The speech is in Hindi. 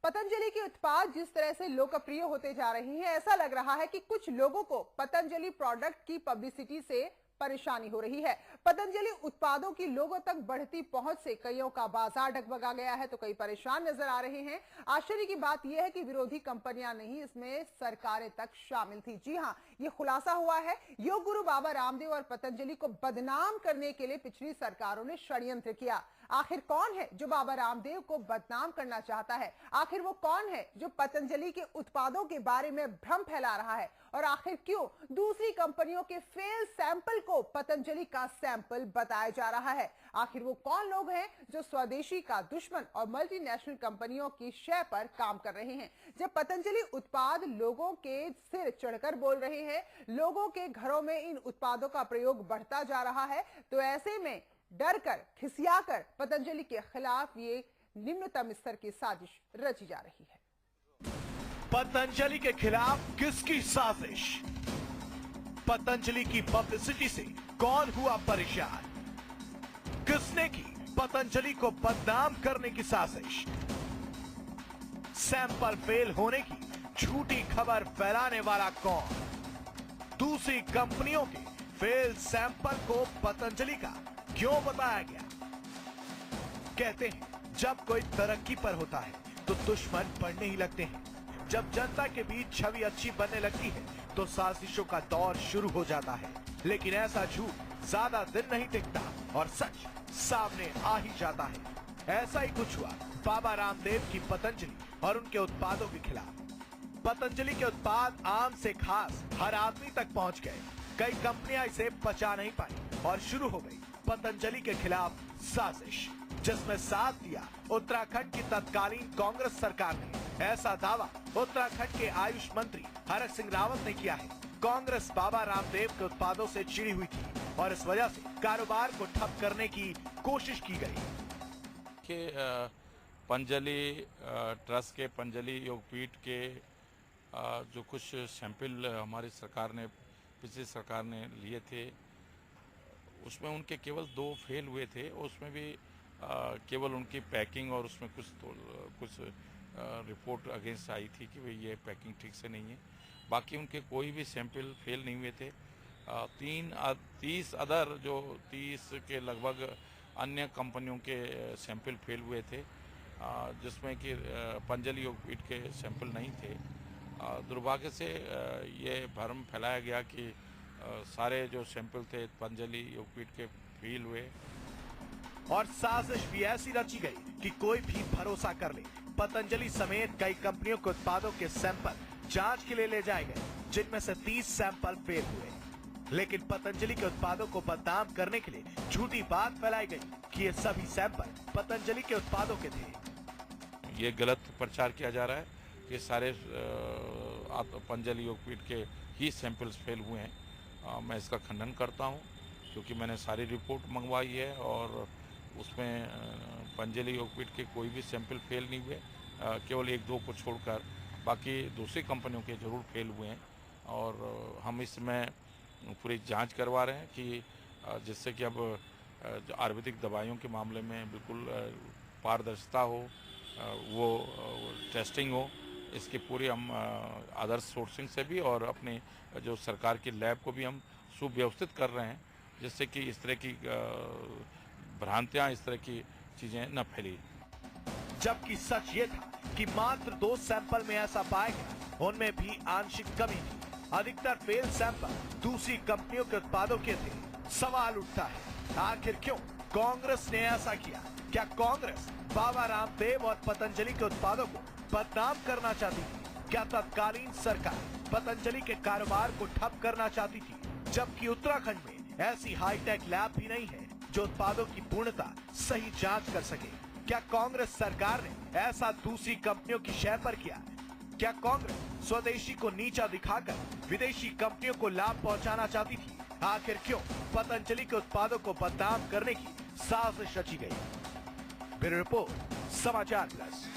पतंजलि के उत्पाद जिस तरह से लोकप्रिय होते जा रहे हैं, ऐसा लग रहा है कि कुछ लोगों को पतंजलि प्रोडक्ट की पब्लिसिटी से परेशानी हो रही है। पतंजलि उत्पादों की लोगों तक बढ़ती पहुंच से कईयों का बाजार डगमगा गया है, तो कई परेशान नजर आ रहे हैं। आश्चर्य की बात यह है कि विरोधी कंपनियां नहीं, इसमें सरकारें तक शामिल थी। जी हां, यह खुलासा हुआ है। योग गुरु बाबा रामदेव और पतंजलि को बदनाम करने के लिए पिछली सरकारों ने षड्यंत्र किया। आखिर कौन है जो बाबा रामदेव को बदनाम करना चाहता है? आखिर वो कौन है जो पतंजलि के उत्पादों के बारे में भ्रम फैला रहा है? और आखिर क्यों दूसरी कंपनियों के फेल सैंपल को पतंजलि का सैंपल बताया जा रहा है? आखिर वो कौन लोग हैं जो स्वदेशी का दुश्मन और मल्टीनेशनल कंपनियों की शय पर काम कर रहे हैं? जब पतंजलि उत्पाद लोगों के सिर चढ़कर बोल रहे हैं, लोगों के घरों में इन उत्पादों का प्रयोग बढ़ता जा रहा है, तो ऐसे में डर कर, खिसियाकर पतंजलि के खिलाफ ये निम्नतम स्तर की साजिश रची जा रही है। पतंजलि के खिलाफ किसकी साजिश? पतंजलि की पब्लिसिटी से कौन हुआ परेशान? किसने की पतंजलि को बदनाम करने की साजिश? सैंपल फेल होने की झूठी खबर फैलाने वाला कौन? दूसरी कंपनियों के फेल सैंपल को पतंजलि का क्यों बताया गया? कहते हैं जब कोई तरक्की पर होता है तो दुश्मन बढ़ने ही लगते हैं। जब जनता के बीच छवि अच्छी बनने लगती है तो साजिशों का दौर शुरू हो जाता है। लेकिन ऐसा झूठ ज्यादा दिन नहीं टिकता और सच सामने आ ही जाता है। ऐसा ही कुछ हुआ बाबा रामदेव की पतंजलि और उनके उत्पादों के खिलाफ। पतंजलि के उत्पाद आम से खास हर आदमी तक पहुंच गए। कई कंपनियां इसे पचा नहीं पाई और शुरू हो गई पतंजलि के खिलाफ साजिश, जिसमें साथ दिया उत्तराखंड की तत्कालीन कांग्रेस सरकार ने। ऐसा दावा उत्तराखंड के आयुष मंत्री हरक सिंह रावत ने किया है। कांग्रेस बाबा रामदेव के उत्पादों से चिड़ी हुई थी और इस वजह से कारोबार को ठप करने की कोशिश की गई। पतंजलि ट्रस्ट के, पतंजलि योगपीठ के जो कुछ सैंपल हमारी सरकार ने, पिछली सरकार ने लिए थे, उसमें उनके केवल 2 फेल हुए थे। उसमें भी केवल उनकी पैकिंग और उसमें कुछ रिपोर्ट अगेंस्ट आई थी कि भाई ये पैकिंग ठीक से नहीं है। बाकी उनके कोई भी सैंपल फेल नहीं हुए थे। 30 के लगभग अन्य कंपनियों के सैंपल फेल हुए थे, जिसमें कि पतंजलि योगपीठ के सैंपल नहीं थे। दुर्भाग्य से ये भ्रम फैलाया गया कि सारे जो सैंपल थे पतंजलि योगपीठ के फेल हुए। और साजिश भी ऐसी रची गई कि कोई भी भरोसा कर ले। पतंजलि समेत कई कंपनियों के उत्पादों के सैंपल जांच के लिए ले जाए गए, जिनमें से 30 सैंपल फेल हुए। लेकिन पतंजलि के उत्पादों को बदनाम करने के लिए झूठी बात फैलाई गई कि ये सभी सैंपल पतंजलि के उत्पादों के थे। ये गलत प्रचार किया जा रहा है कि सारे पतंजलि योगपीठ के ही सैंपल्स फेल हुए हैं। मैं इसका खंडन करता हूं, क्योंकि मैंने सारी रिपोर्ट मंगवाई है और उसमें पतंजलि योगपीठ के कोई भी सैंपल फेल नहीं हुए। केवल 1-2 को छोड़कर बाकी दूसरी कंपनियों के जरूर फेल हुए हैं। और हम इसमें पूरी जांच करवा रहे हैं कि जिससे कि अब आयुर्वेदिक दवाइयों के मामले में बिल्कुल पारदर्शिता हो, वो टेस्टिंग हो। इसकी पूरी हम अदर सोर्सिंग से भी और अपने जो सरकार की लैब को भी हम सुव्यवस्थित कर रहे हैं, जिससे कि इस तरह की भ्रांतियां, इस तरह की चीजें न फैली। जबकि सच ये था कि मात्र 2 सैंपल में ऐसा पाया गया, उनमें भी आंशिक कमी थी। अधिकतर फेल सैंपल दूसरी कंपनियों के उत्पादों के थे। सवाल उठता है, आखिर क्यों कांग्रेस ने ऐसा किया? क्या कांग्रेस बाबा रामदेव और पतंजलि के उत्पादों को बदनाम करना चाहती थी? क्या तत्कालीन सरकार पतंजलि के कारोबार को ठप करना चाहती थी? जबकि उत्तराखंड में ऐसी हाईटेक लैब भी नहीं है जो उत्पादों की पूर्णता सही जांच कर सके। क्या कांग्रेस सरकार ने ऐसा दूसरी कंपनियों की शय पर किया? क्या कांग्रेस स्वदेशी को नीचा दिखाकर विदेशी कंपनियों को लाभ पहुंचाना चाहती थी? आखिर क्यों पतंजलि के उत्पादों को बदनाम करने की साजिश रची गई? ब्यूरो रिपोर्ट, समाचार प्लस।